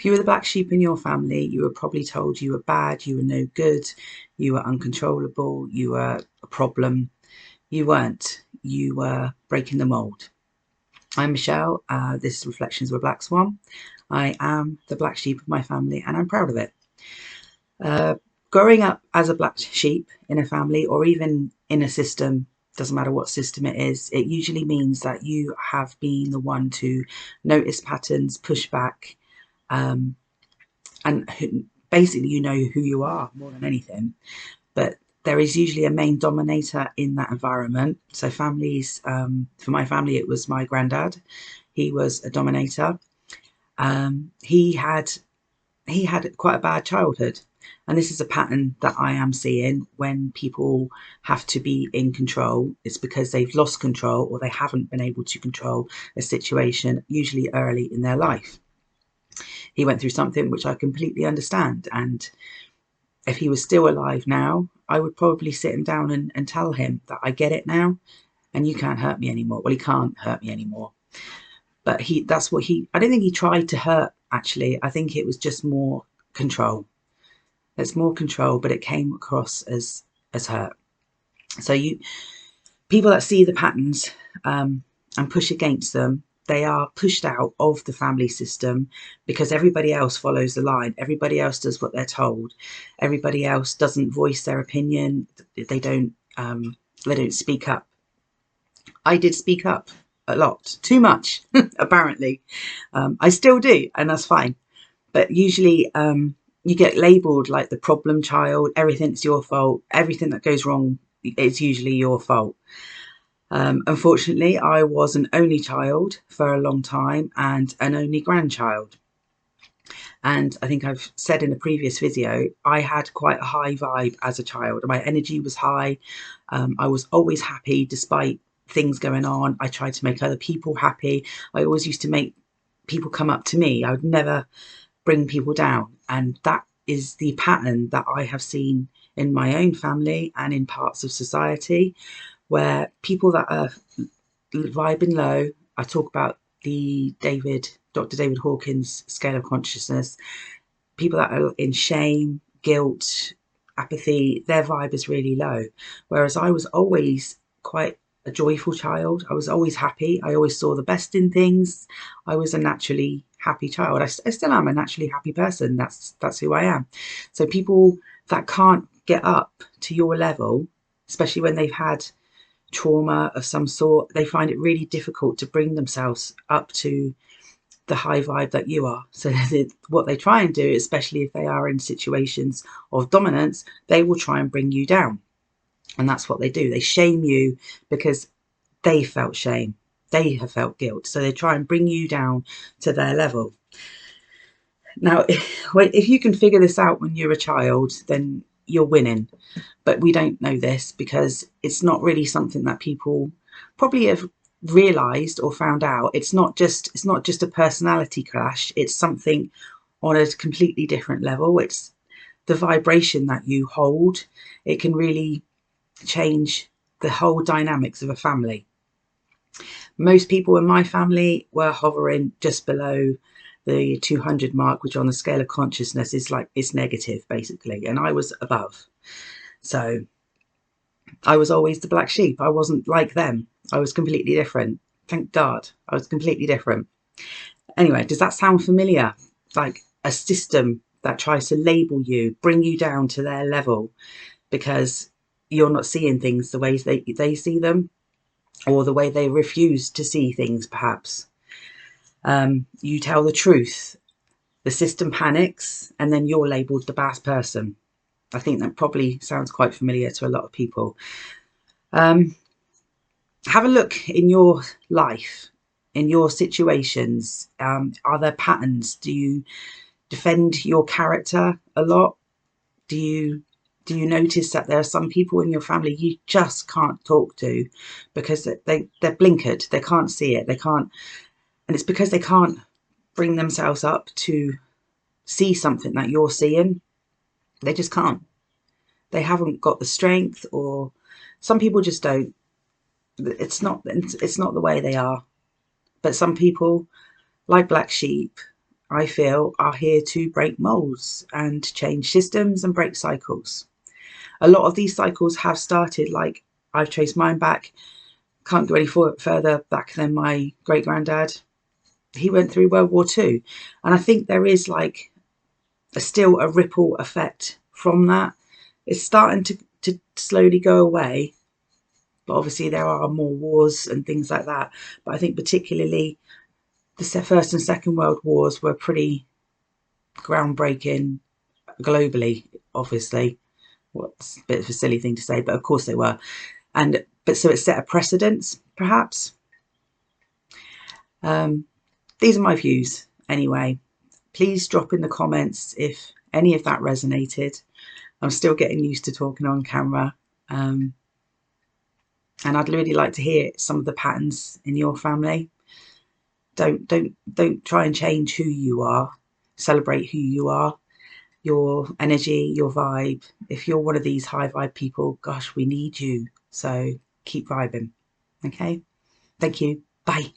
If you were the black sheep in your family, you were probably told you were bad, you were no good, you were uncontrollable, you were a problem. You weren't. You were breaking the mould. I'm Michelle. This is Reflections of a Black Swan. I am the black sheep of my family and I'm proud of it. Growing up as a black sheep in a family or even in a system, doesn't matter what system it is, it usually means that you have been the one to notice patterns, push back, and basically you know who you are more than anything. But there is usually a main dominator in that environment. So families, for my family, it was my granddad. He was a dominator. He had quite a bad childhood. And this is a pattern that I am seeing when people have to be in control. It's because they've lost control or they haven't been able to control a situation, usually early in their life. He went through something which I completely understand. And if he was still alive now, I would probably sit him down and tell him that I get it now and you can't hurt me anymore. Well, he can't hurt me anymore. But I don't think he tried to hurt, actually. I think it was just more control. It's more control, but it came across as hurt. So people that see the patterns and push against them, they are pushed out of the family system because everybody else follows the line. Everybody else does what they're told. Everybody else doesn't voice their opinion. They don't speak up. I did speak up a lot, too much, apparently. I still do, and that's fine. But usually you get labelled like the problem child. Everything's your fault. Everything that goes wrong is usually your fault. Unfortunately, I was an only child for a long time and an only grandchild. And I think I've said in a previous video, I had quite a high vibe as a child. My energy was high. I was always happy despite things going on. I tried to make other people happy. I always used to make people come up to me. I would never bring people down. And that is the pattern that I have seen in my own family and in parts of society, where people that are vibing low, I talk about the Dr. David Hawkins scale of consciousness, people that are in shame, guilt, apathy, their vibe is really low. Whereas I was always quite a joyful child. I was always happy. I always saw the best in things. I was a naturally happy child. I still am a naturally happy person. That's who I am. So people that can't get up to your level, especially when they've had trauma of some sort, they find it really difficult to bring themselves up to the high vibe that you are. So what they try and do, especially if they are in situations of dominance, they will try and bring you down. And that's what they do. They shame you because they felt shame. They have felt guilt. So they try and bring you down to their level. Now, if you can figure this out when you're a child, then you're winning. But we don't know this because it's not really something that people probably have realized or found out. It's not just a personality clash. It's something on a completely different level. It's the vibration that you hold. It can really change the whole dynamics of a family. Most people in my family were hovering just below the 200 mark, which on the scale of consciousness is like, it's negative basically, and I was above. So I was always the black sheep. I wasn't like them. I was completely different. Thank God I was completely different. Anyway, does that sound familiar? Like a system that tries to label you, bring you down to their level because you're not seeing things the ways they see them, or the way they refuse to see things, perhaps. You tell the truth, the system panics, and then you're labelled the bad person. I think that probably sounds quite familiar to a lot of people. Have a look in your life, in your situations. Are there patterns? Do you defend your character a lot? Do you notice that there are some people in your family you just can't talk to because they're blinkered, they can't see it, they can't, and it's because they can't bring themselves up to see something that you're seeing. They just can't. They haven't got the strength, or some people just don't. It's not the way they are. But some people, like black sheep, I feel, are here to break molds and change systems and break cycles. A lot of these cycles have started, like I've traced mine back, can't go any further back than my great granddad. He went through World War II. And I think there is like still a ripple effect from that. It's starting to slowly go away. But obviously there are more wars and things like that. But I think particularly the First and Second World Wars were pretty groundbreaking globally, obviously. What's a bit of a silly thing to say, but of course they were. But so it set a precedence, perhaps. These are my views anyway. Please drop in the comments if any of that resonated. I'm still getting used to talking on camera. And I'd really like to hear some of the patterns in your family. Don't try and change who you are. Celebrate who you are, your energy, your vibe. If you're one of these high vibe people, gosh, we need you. So keep vibing. Okay. Thank you. Bye.